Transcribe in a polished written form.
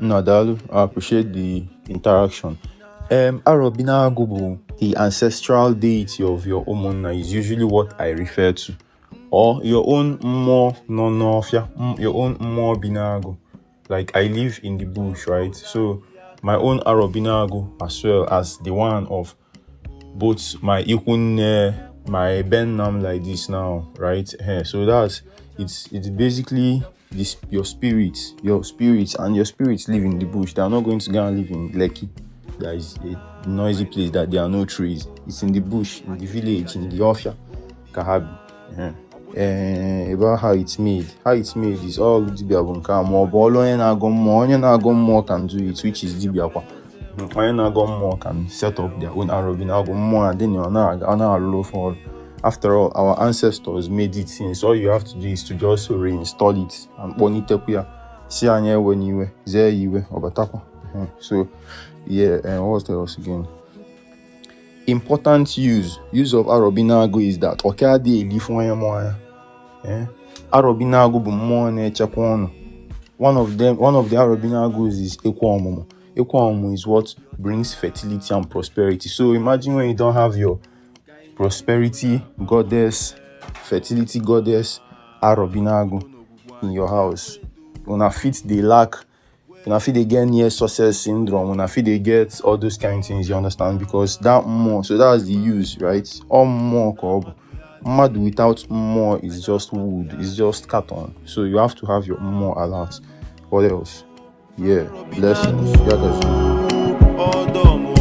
Nadalu, I appreciate the interaction. Arobinagu, the ancestral deity of your Omona, is usually what I refer to. Or your own more nonofia, your own more binago. Like I live in the bush, right? So my own Arobinagu, as well as the one of both my Ikunne, my Bennam like this now, right? So it's basically this your spirits and your spirits live in the bush. They are not going to go and live in Lekki. There is a noisy place that there are no trees. It's in the bush, in the village, in the Ofia, Kahabi. About how it's made. How it's made is all dibia bụ nke a ma ọ bụ ọlụ onye na-agụ mmụọ can do it, which is dibia kwa. Onye na-agụ mmụọ can set up their own Arobinagu mmụọ and then ọ na-alụ for all. After all, our ancestors made it since all you have to do is to just reinstall it and kpọnitekwu ya si anya ewe n'iwe zee iwe ọbatakwa. So yeah, and what else again? Important use of Arobinagu is that okadi elifu onye mmụọ ya. Arobinagu bụ mmụọ na-echekwa ọnụ. One of the Arobinagus is Ekwomumu. Ekwomumu is what brings fertility and prosperity. So imagine when you don't have your prosperity goddess, fertility goddess, Arobinagu in your house. Una fit they lack, una fit they get near success syndrome, una fit they get all those kind of things, you understand? Because that more, so that's the use, right? All more kobo. Mad without more is just wood, it's just carton. So you have to have your more alert. What else? Yeah, lessons. Yeah,